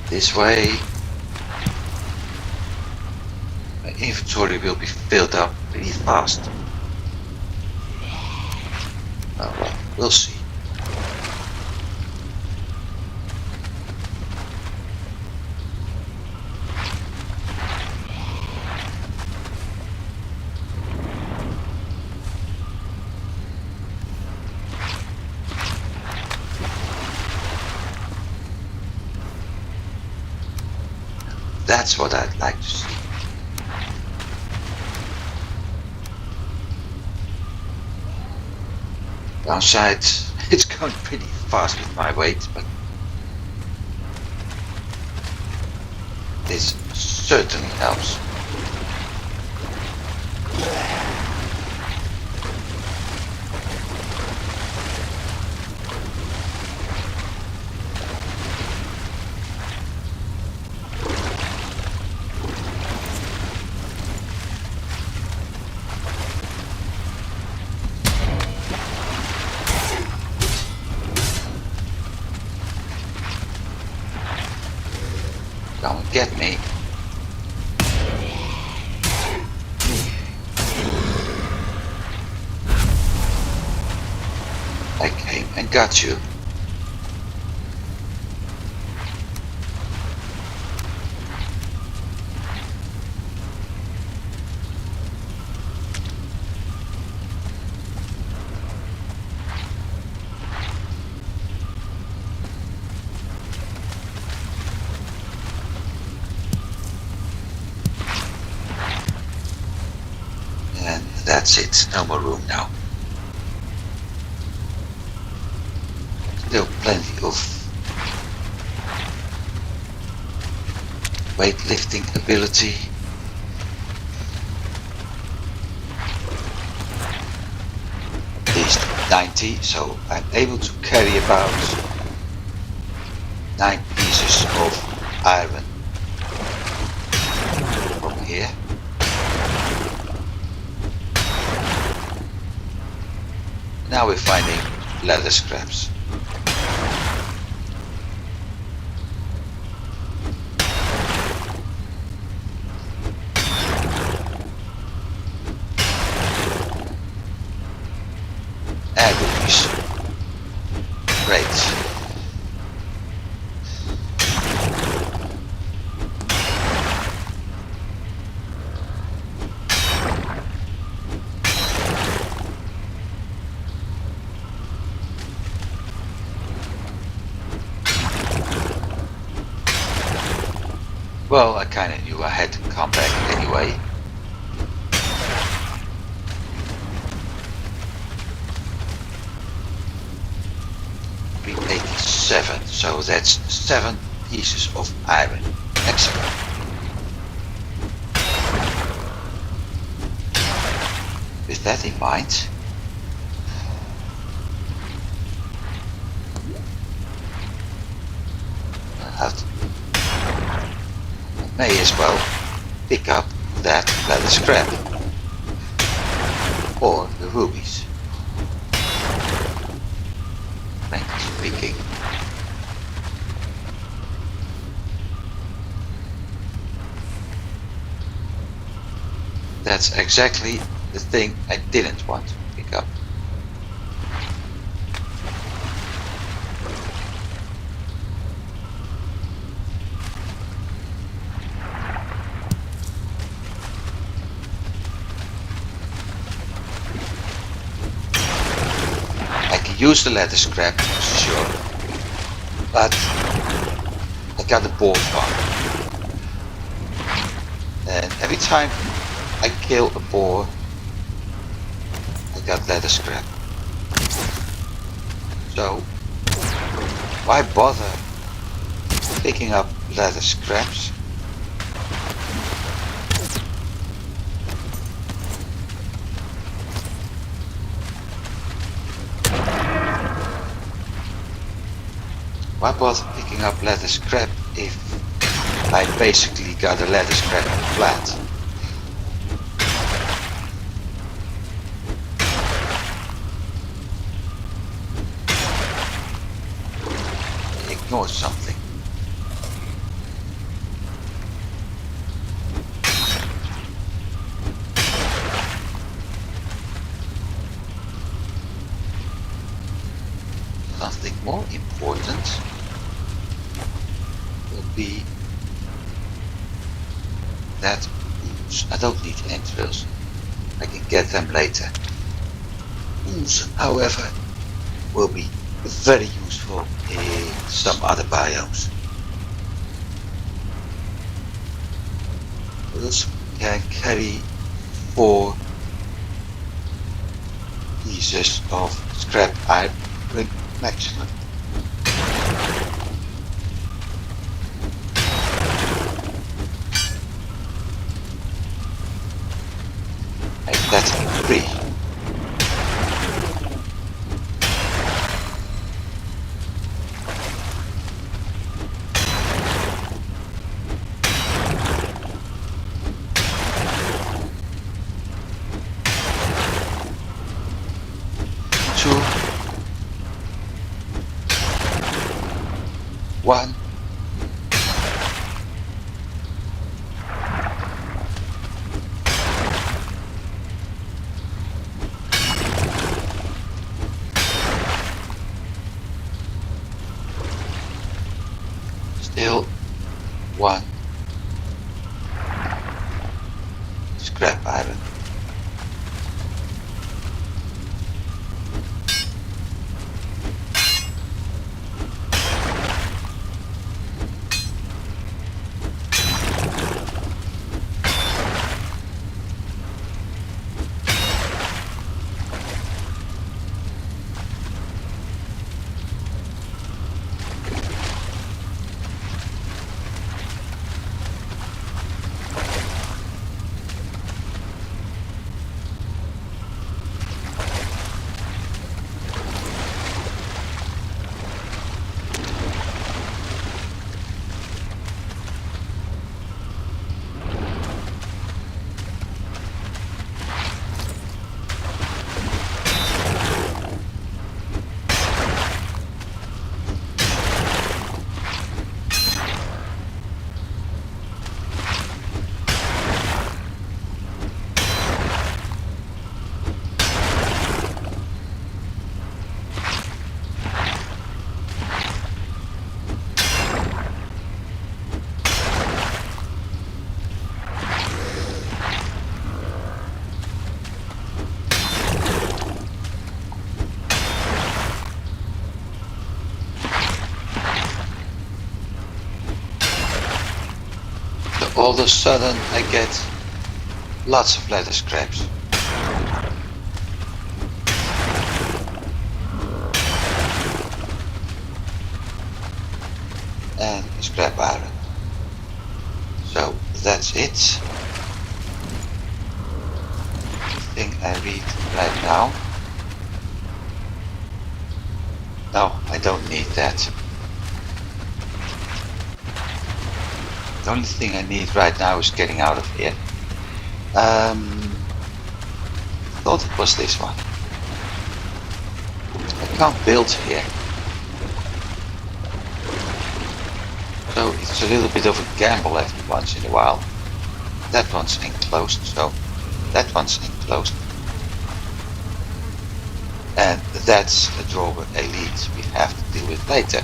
This way. My inventory will be filled up pretty fast. Oh well, we'll see. That's what I'd like to see. Downside, it's going pretty fast with my weight, but this certainly helps. Come and get me. I came and got you. And that's it, no more room now. Still plenty of weightlifting ability. At least 90, so I'm able to carry about 9 pieces of iron from here. Now we're finding leather scraps. And rubies. Great. Well, I kinda knew I had to come back anyway. Be 87, so that's 7 pieces of iron. Excellent. With that in mind, I have to may as well pick up that leather scrap or the rubies. Frankly speaking, that's exactly the thing I didn't want to pick up. Use the leather scrap, sure, but I got the boar farm, and every time I kill a boar, I got leather scrap. So why bother picking up leather scraps? Why bother picking up leather scrap if I basically got a leather scrap flat? Ignore something. Something more important will be that ooze. I don't need entrails. I can get them later. Ooze, however, will be very useful in some other biomes. Thus can carry 4 pieces of scrap iron maximum. Make that 3. One. Still 1 scrap iron. All of a sudden I get lots of leather scraps. And scrap iron. So that's it. The thing I read right now. No, I don't need that. The only thing I need right now is getting out of here. I thought it was this one. I can't build here. So it's a little bit of a gamble every once in a while. That one's enclosed, so that one's enclosed. And that's a drawer elite we have to deal with later.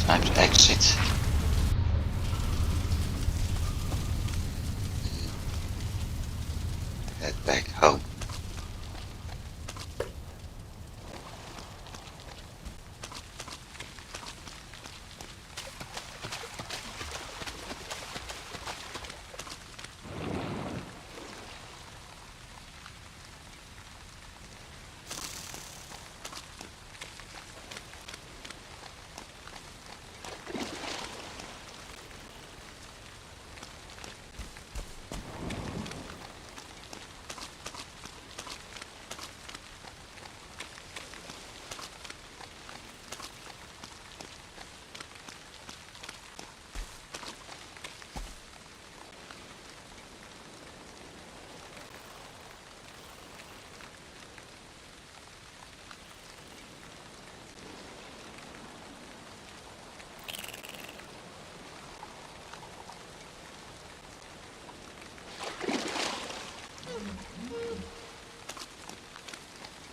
Time to exit. Head back home.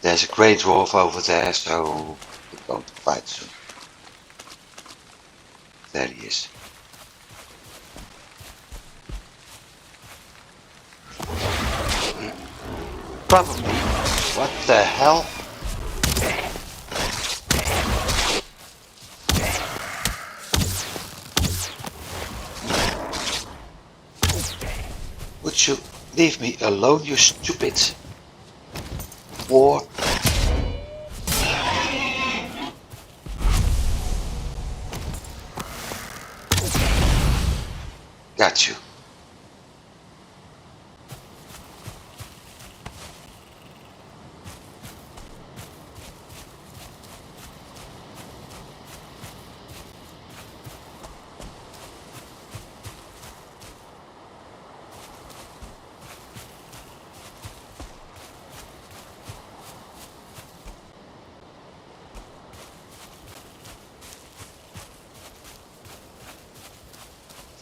There's a grey dwarf over there, so we're going to fight soon. There he is. He probably What the hell? Would you leave me alone, you stupid whore? Got you.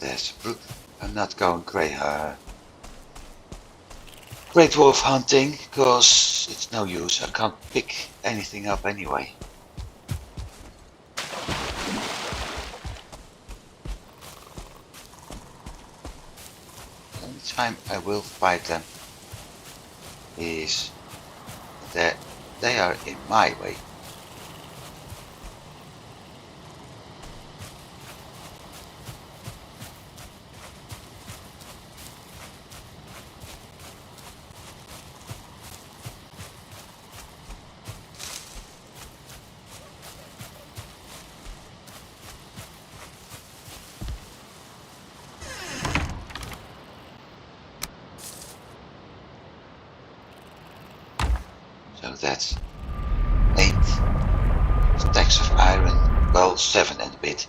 There's a brook. I'm not going great wolf hunting, because it's no use. I can't pick anything up anyway. The only time I will fight them is that they are in my way. So that's 8 stacks of iron, well 7 and a bit.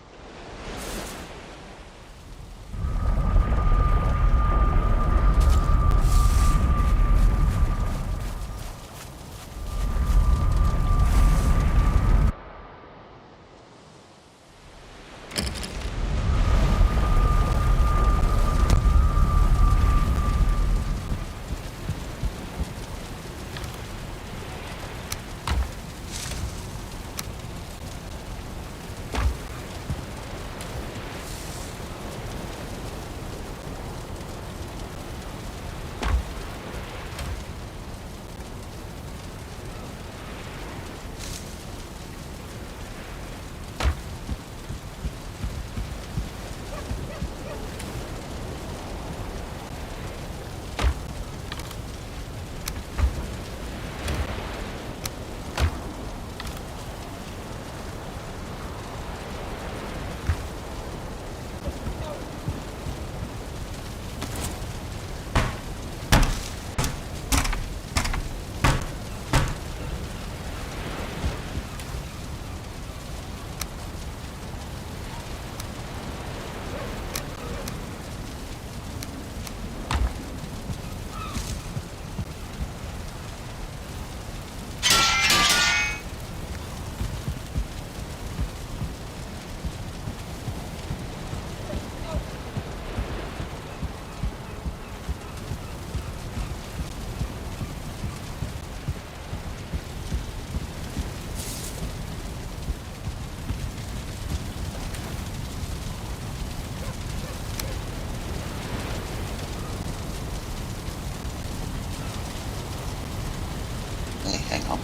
Hey, hang on.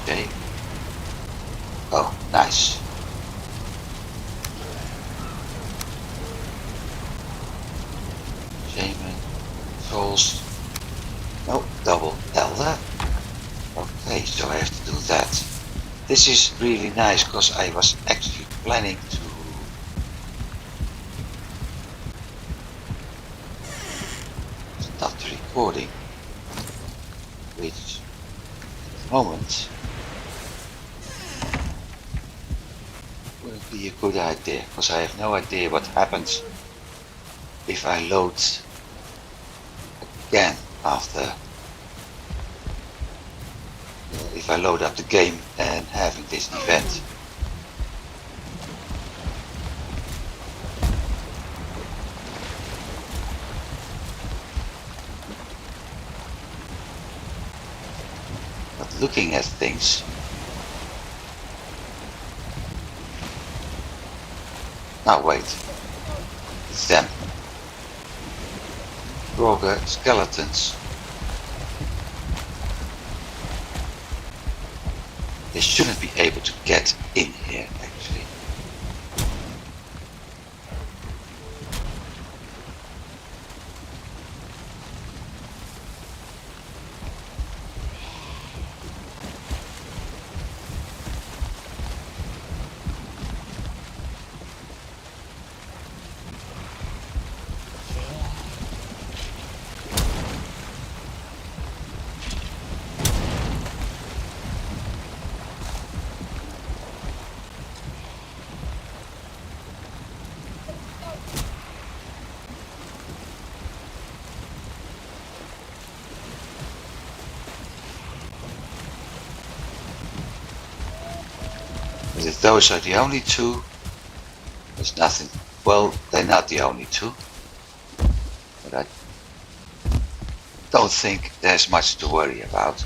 Okay. Oh, nice. Shaman, souls. No, double elder. Okay, so I have to do that. This is really nice because I was actually planning to stop the recording, which at the moment wouldn't be a good idea because I have no idea what happens if I load again after if I load up the game and having this event. But looking at things, now wait, it's them. Roger skeletons. They shouldn't be able to get in here, actually. But if those are the only two, there's nothing. Well, they're not the only two. But I don't think there's much to worry about.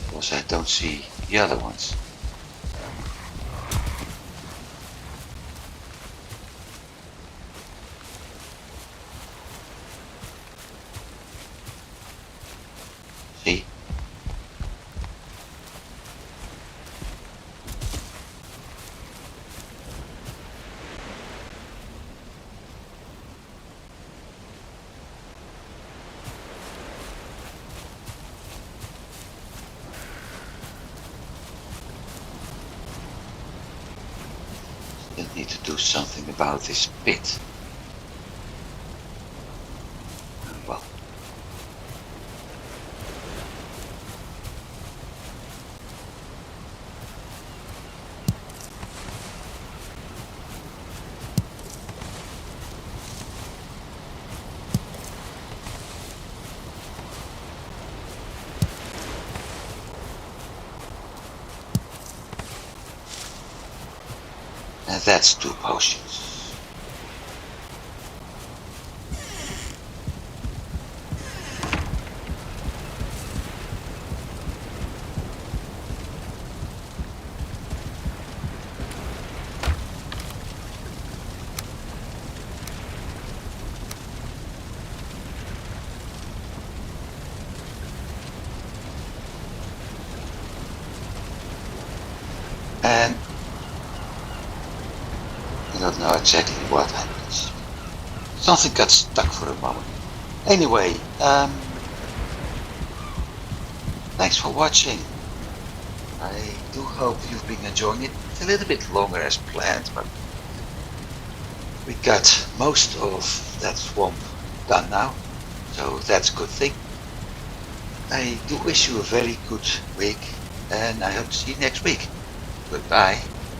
Because I don't see the other ones. See? Still need to do something about this pit. Well. And that's 2 potions. And I don't know exactly what happens. Something got stuck for a moment. Anyway, thanks for watching. I do hope you've been enjoying it. It's a little bit longer as planned, but we got most of that swamp done now, so that's a good thing. I do wish you a very good week, and I hope to see you next week. Goodbye.